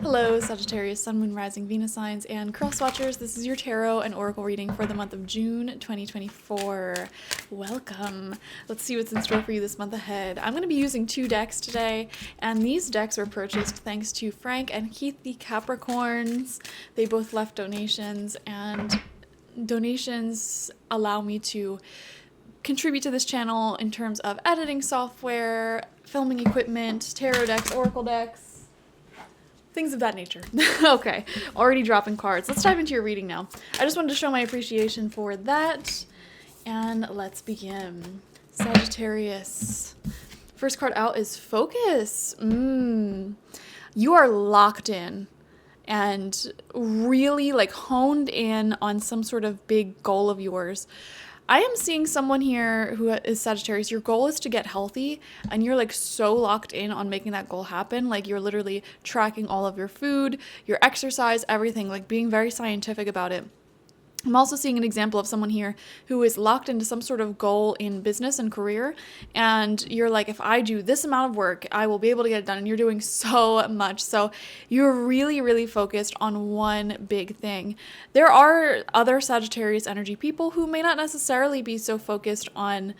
Hello, Sagittarius, Sun, Moon, Rising, Venus signs, and cross watchers. This is your tarot and oracle reading for the month of June 2024. Welcome. Let's see what's in store for you this month ahead. I'm going to be using two decks today, and these decks were purchased thanks to Frank and Keith, the Capricorns. They both left donations, and donations allow me to contribute to this channel in terms of editing software, filming equipment, tarot decks, oracle decks, things of that nature. Okay, already dropping cards. Let's dive into your reading now. I just wanted to show my appreciation for that, and let's begin. Sagittarius. First card out is Focus. You are locked in and really honed in on some sort of big goal of yours. I am seeing someone here who is Sagittarius. Your goal is to get healthy, and you're so locked in on making that goal happen. You're literally tracking all of your food, your exercise, everything, being very scientific about it. I'm also seeing an example of someone here who is locked into some sort of goal in business and career, and you're if I do this amount of work, I will be able to get it done, and you're doing so much. So you're really, really focused on one big thing. There are other Sagittarius energy people who may not necessarily be so focused on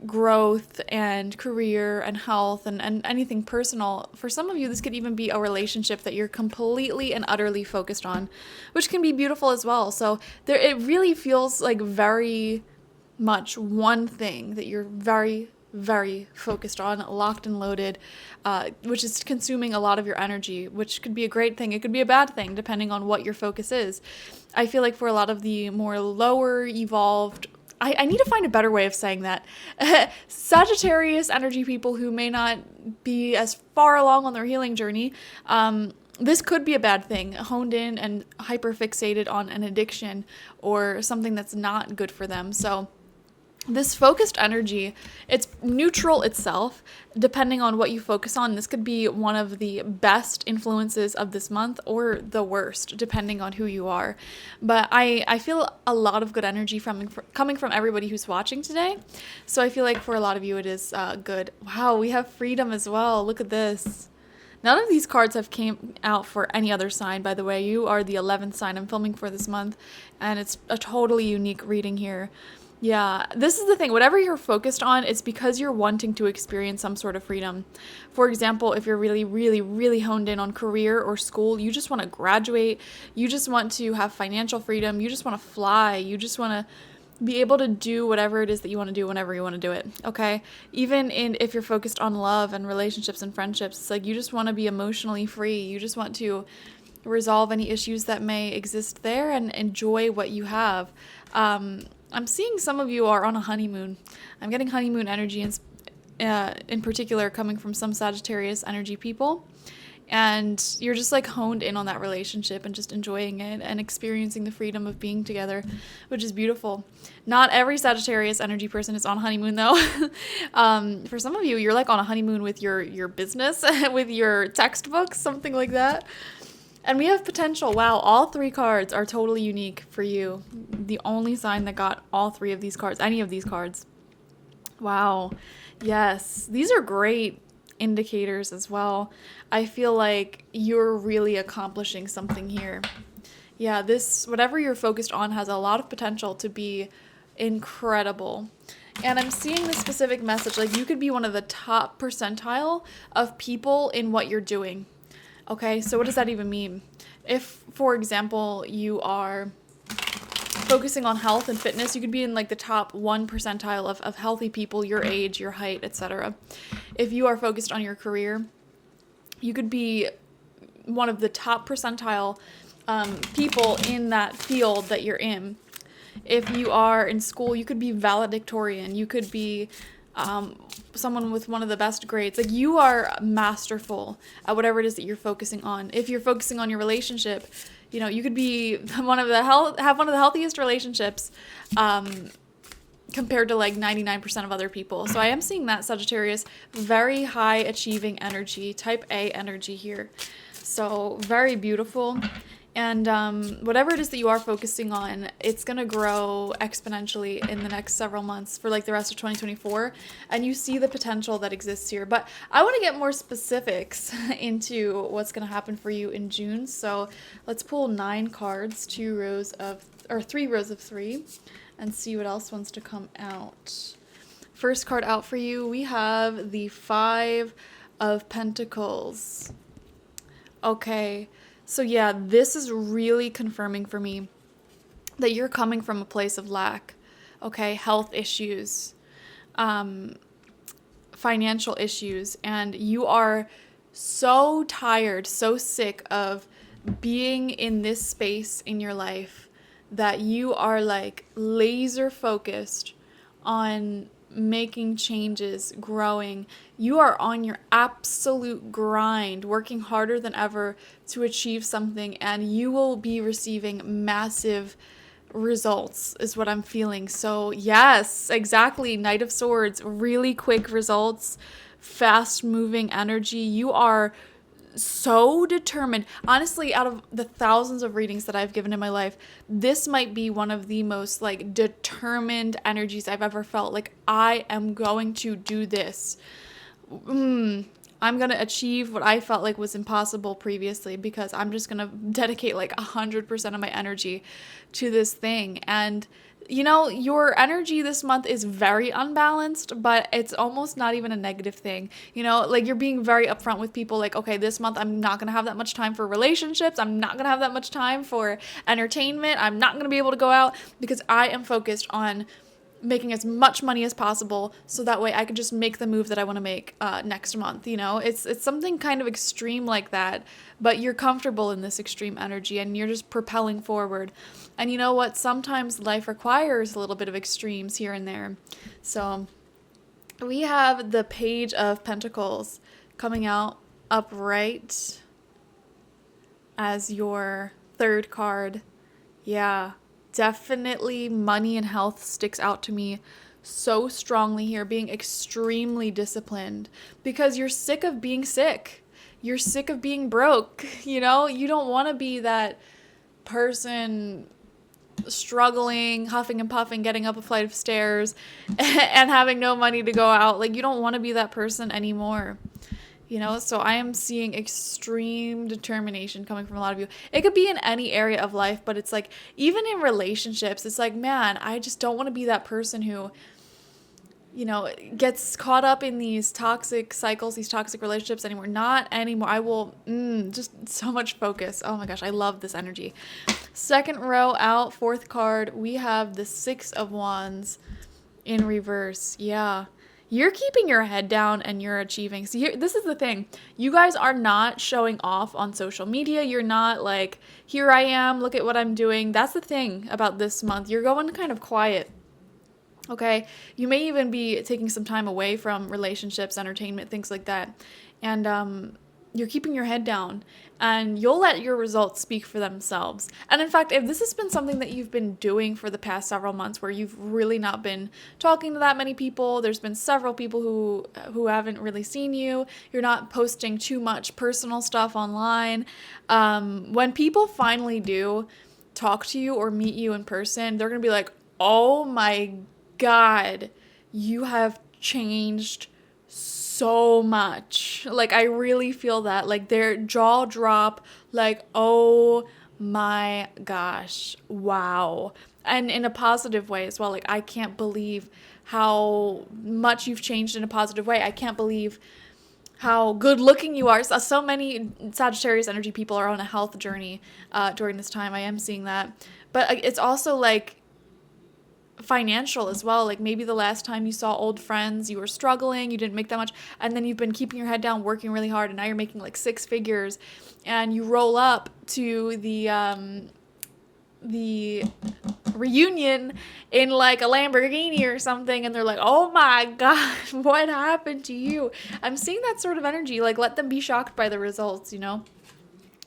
growth and career and health and anything personal. For some of you, this could even be a relationship that you're completely and utterly focused on, which can be beautiful as well. So it really feels very much one thing that you're very, very focused on, locked and loaded, which is consuming a lot of your energy, which could be a great thing. It could be a bad thing, depending on what your focus is. I feel for a lot of the more lower evolved, I need to find a better way of saying that. Sagittarius energy people who may not be as far along on their healing journey, this could be a bad thing, honed in and hyper fixated on an addiction or something that's not good for them. So this focused energy, it's neutral itself, depending on what you focus on. This could be one of the best influences of this month or the worst, depending on who you are. But I feel a lot of good energy coming from everybody who's watching today. So I feel for a lot of you it is good. Wow, we have freedom as well. Look at this. None of these cards have came out for any other sign, by the way. You are the 11th sign I'm filming for this month, and it's a totally unique reading here. Yeah, this is the thing. Whatever you're focused on, it's because you're wanting to experience some sort of freedom. For example, if you're really, really, really honed in on career or school, you just want to graduate, you just want to have financial freedom, you just want to fly, you just want to be able to do whatever it is that you want to do whenever you want to do it, okay? Even if you're focused on love and relationships and friendships, it's you just want to be emotionally free. You just want to resolve any issues that may exist there and enjoy what you have. I'm seeing some of you are on a honeymoon. I'm getting honeymoon energy in particular coming from some Sagittarius energy people. And you're just honed in on that relationship and just enjoying it and experiencing the freedom of being together, which is beautiful. Not every Sagittarius energy person is on honeymoon though. For some of you, you're on a honeymoon with your business, with your textbooks, something like that. And we have potential. Wow, all three cards are totally unique for you. The only sign that got all three of these cards, any of these cards. Wow. Yes, these are great indicators as well. I feel you're really accomplishing something here. Yeah, whatever you're focused on has a lot of potential to be incredible. And I'm seeing this specific message, you could be one of the top percentile of people in what you're doing. Okay, so what does that even mean? If, for example, you are focusing on health and fitness, you could be in the top 1 percentile of healthy people, your age, your height, etc. If you are focused on your career, you could be one of the top percentile people in that field that you're in. If you are in school, you could be valedictorian. You could be someone with one of the best grades. You are masterful at whatever it is that you're focusing on. If you're focusing on your relationship, you could be have one of the healthiest relationships compared to 99% of other people. So I am seeing that Sagittarius, very high achieving energy, type A energy here. So very beautiful. And whatever it is that you are focusing on, it's going to grow exponentially in the next several months for like the rest of 2024. And you see the potential that exists here. But I want to get more specifics into what's going to happen for you in June. So let's pull 9 cards, 3 rows of 3, and see what else wants to come out. First card out for you, we have the 5 of Pentacles. Okay. So yeah, this is really confirming for me that you're coming from a place of lack, okay? Health issues, financial issues, and you are so tired, so sick of being in this space in your life that you are like laser focused on making changes, growing. You are on your absolute grind, working harder than ever to achieve something, and you will be receiving massive results is what I'm feeling. So yes, exactly. Knight of Swords, really quick results, fast moving energy. You are so determined. Honestly, out of the thousands of readings that I've given in my life, this might be one of the most like determined energies I've ever felt. Like, I am going to do this. I'm going to achieve what I felt like was impossible previously, because I'm just going to dedicate like 100% of my energy to this thing. And you know, your energy this month is very unbalanced, but it's almost not even a negative thing. You know, like, you're being very upfront with people, like, okay, this month I'm not going to have that much time for relationships. I'm not going to have that much time for entertainment. I'm not going to be able to go out, because I am focused on making as much money as possible, so that way I can just make the move that I want to make next month. You know, it's something kind of extreme like that, but you're comfortable in this extreme energy and you're just propelling forward. And you know what? Sometimes life requires a little bit of extremes here and there. So we have the Page of Pentacles coming out upright as your 3rd card. Yeah. Definitely money and health sticks out to me so strongly here, being extremely disciplined, because you're sick of being sick. You're sick of being broke. You know, you don't want to be that person struggling, huffing and puffing, getting up a flight of stairs and having no money to go out. Like, you don't want to be that person anymore. You know, so I am seeing extreme determination coming from a lot of you. It could be in any area of life, but it's like, even in relationships, it's like, man, I just don't want to be that person who, you know, gets caught up in these toxic cycles, these toxic relationships anymore. Not anymore. I will, just so much focus. Oh my gosh, I love this energy. 2nd row out, 4th card, we have the 6 of Wands in reverse. Yeah. You're keeping your head down and you're achieving. So this is the thing. You guys are not showing off on social media. You're not like, here I am, look at what I'm doing. That's the thing about this month. You're going kind of quiet. Okay? You may even be taking some time away from relationships, entertainment, things like that. And you're keeping your head down, and you'll let your results speak for themselves. And in fact, if this has been something that you've been doing for the past several months, where you've really not been talking to that many people, there's been several people who haven't really seen you, you're not posting too much personal stuff online, when people finally do talk to you or meet you in person, they're gonna be like, oh my God, you have changed so much. Like, I really feel that, like, their jaw drop, like, oh my gosh, wow. And in a positive way as well. Like, I can't believe how much you've changed in a positive way. I can't believe how good looking you are. So many Sagittarius energy people are on a health journey during this time. I am seeing that. But it's also like financial as well. Like, maybe the last time you saw old friends, you were struggling, you didn't make that much, and then you've been keeping your head down, working really hard, and now you're making like 6 figures, and you roll up to the reunion in like a Lamborghini or something, and they're like, oh my God, what happened to you? I'm seeing that sort of energy. Like, let them be shocked by the results, you know?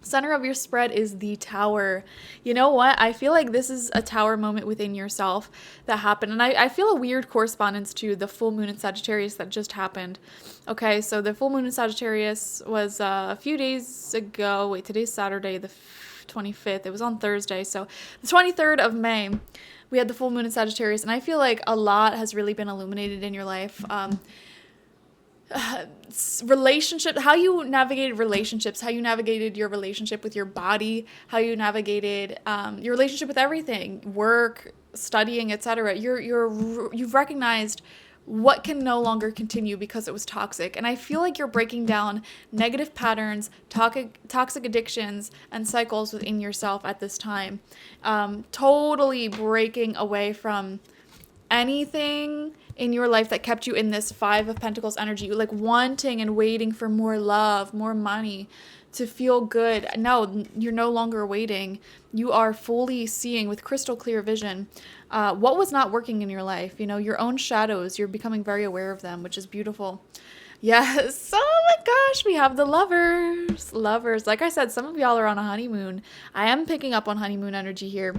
Center of your spread is the Tower. You know what? I feel like this is a Tower moment within yourself that happened. And I feel a weird correspondence to the full moon in Sagittarius that just happened. Okay, so the full moon in Sagittarius was a few days ago. Wait, today's Saturday, the 25th. It was on Thursday. So the 23rd of May, we had the full moon in Sagittarius. And I feel like a lot has really been illuminated in your life. Relationship, how you navigated relationships, how you navigated your relationship with your body, how you navigated your relationship with everything, work, studying, etc. You've recognized what can no longer continue because it was toxic. And I feel like you're breaking down negative patterns, toxic addictions, and cycles within yourself at this time. Totally breaking away from anything in your life that kept you in this Five of Pentacles energy, like wanting and waiting for more love, more money, to feel good. No, you're no longer waiting. You are fully seeing with crystal clear vision what was not working in your life. You know, your own shadows, you're becoming very aware of them, which is beautiful. Yes. Oh my gosh, we have the lovers. Lovers. Like I said, some of y'all are on a honeymoon. I am picking up on honeymoon energy here.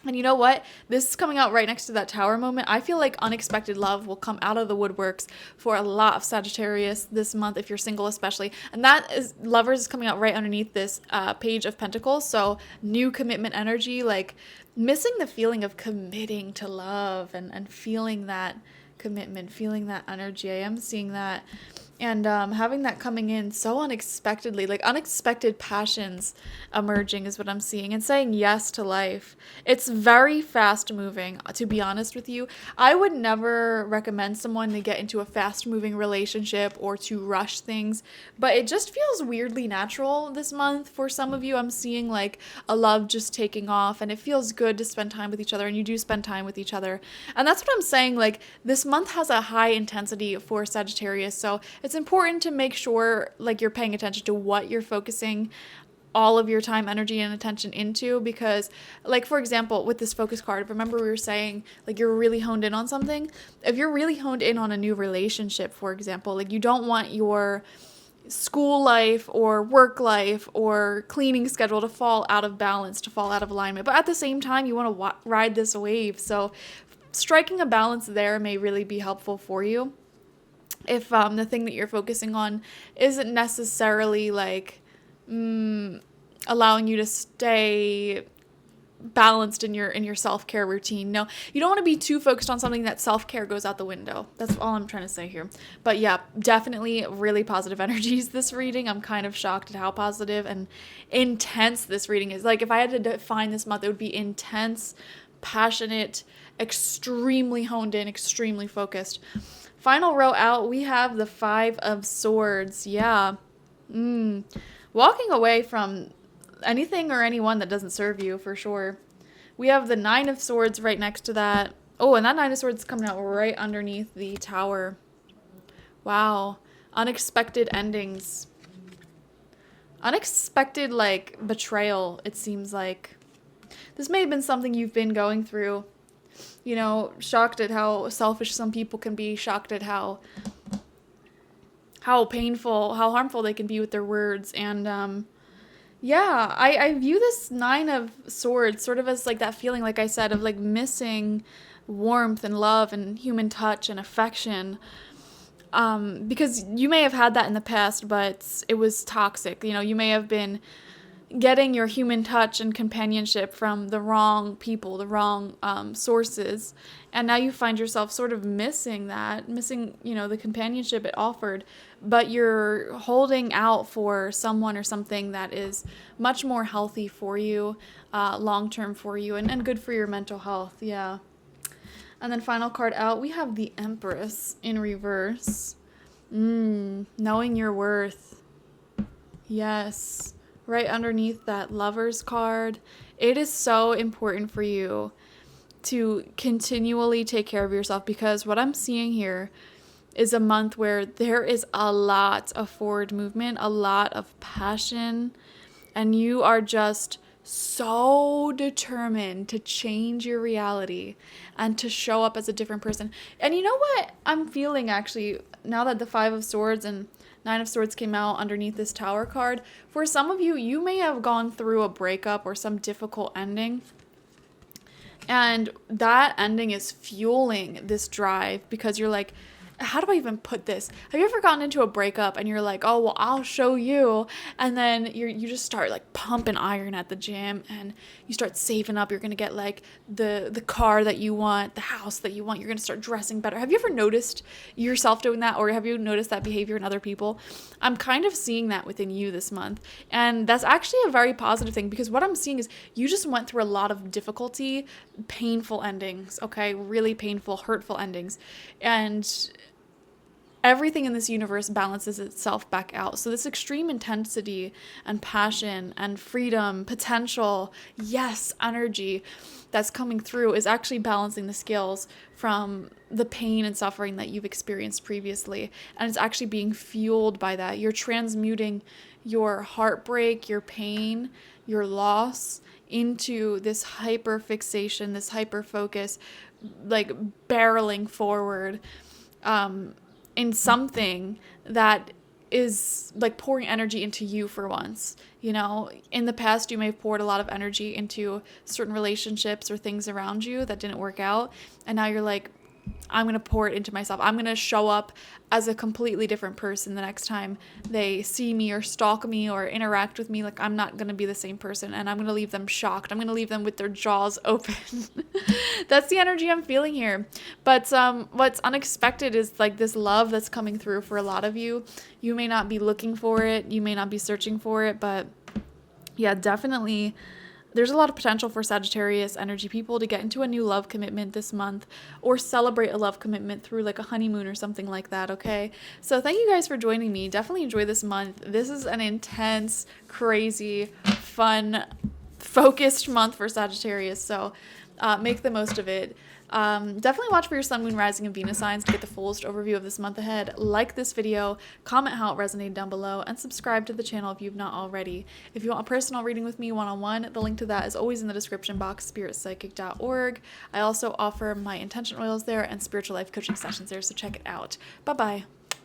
And you know what? This is coming out right next to that tower moment. I feel like unexpected love will come out of the woodworks for a lot of Sagittarius this month, if you're single especially. And that is, lovers is coming out right underneath this page of pentacles. So new commitment energy, like missing the feeling of committing to love and feeling that commitment, feeling that energy. I am seeing that. And having that coming in so unexpectedly, like unexpected passions emerging is what I'm seeing, and saying yes to life. It's very fast moving, to be honest with you. I would never recommend someone to get into a fast moving relationship or to rush things, but it just feels weirdly natural this month. For some of you, I'm seeing like a love just taking off, and it feels good to spend time with each other, and you do spend time with each other. And that's what I'm saying, like this month has a high intensity for Sagittarius, so it's important to make sure like you're paying attention to what you're focusing all of your time, energy, and attention into, because like for example with this focus card, remember we were saying like you're really honed in on something. If you're really honed in on a new relationship, for example, like you don't want your school life or work life or cleaning schedule to fall out of balance, to fall out of alignment, but at the same time you want to ride this wave. So striking a balance there may really be helpful for you. If the thing that you're focusing on isn't necessarily like allowing you to stay balanced in your self-care routine. No, you don't want to be too focused on something that self-care goes out the window. That's all I'm trying to say here. But yeah, definitely really positive energies this reading. I'm kind of shocked at how positive and intense this reading is. Like if I had to define this month, it would be intense, passionate, extremely honed in, extremely focused. Final row out, we have the Five of Swords. Yeah. Walking away from anything or anyone that doesn't serve you, for sure. We have the Nine of Swords right next to that. Oh, and that Nine of Swords is coming out right underneath the tower. Wow. Unexpected endings. Unexpected, like, betrayal, it seems like. This may have been something you've been going through. You know, shocked at how selfish some people can be, shocked at how painful, how harmful they can be with their words. And yeah, I view this Nine of Swords sort of as like that feeling, like I said, of like missing warmth and love and human touch and affection. Because you may have had that in the past, but it was toxic. You know, you may have been getting your human touch and companionship from the wrong people, the wrong sources, and now you find yourself sort of missing that, you know, the companionship it offered, but you're holding out for someone or something that is much more healthy for you, long-term for you, and good for your mental health. Yeah. And then final card out, we have the Empress in reverse. Knowing your worth. Yes. Right underneath that Lovers card. It is so important for you to continually take care of yourself, because what I'm seeing here is a month where there is a lot of forward movement, a lot of passion, and you are just so determined to change your reality and to show up as a different person. And you know what I'm feeling actually, now that the Five of Swords and Nine of Swords came out underneath this Tower card, for some of you, you may have gone through a breakup or some difficult ending. And that ending is fueling this drive, because you're like, how do I even put this? Have you ever gotten into a breakup and you're like, oh, well, I'll show you. And then you just start like pumping iron at the gym and you start saving up. You're going to get like the car that you want, the house that you want. You're going to start dressing better. Have you ever noticed yourself doing that, or have you noticed that behavior in other people? I'm kind of seeing that within you this month. And that's actually a very positive thing, because what I'm seeing is you just went through a lot of difficulty, painful endings, okay? Really painful, hurtful endings. And everything in this universe balances itself back out. So this extreme intensity and passion and freedom, potential, yes, energy that's coming through is actually balancing the scales from the pain and suffering that you've experienced previously. And it's actually being fueled by that. You're transmuting your heartbreak, your pain, your loss into this hyper fixation, this hyper focus, like barreling forward, in something that is like pouring energy into you for once. You know, in the past, you may have poured a lot of energy into certain relationships or things around you that didn't work out. And now you're like, I'm going to pour it into myself. I'm going to show up as a completely different person the next time they see me or stalk me or interact with me. Like, I'm not going to be the same person, and I'm going to leave them shocked. I'm going to leave them with their jaws open. That's the energy I'm feeling here. But what's unexpected is like this love that's coming through for a lot of you. You may not be looking for it. You may not be searching for it, but yeah, definitely there's a lot of potential for Sagittarius energy people to get into a new love commitment this month, or celebrate a love commitment through like a honeymoon or something like that, okay? So thank you guys for joining me. Definitely enjoy this month. This is an intense, crazy, fun, focused month for Sagittarius, so make the most of it. Definitely watch for your sun, moon, rising, and Venus signs to get the fullest overview of this month ahead. Like this video, comment how it resonated down below, and subscribe to the channel if you've not already. If you want a personal reading with me one-on-one, the link to that is always in the description box, spiritpsychic.org. I also offer my intention oils there and spiritual life coaching sessions there, so check it out. Bye-bye.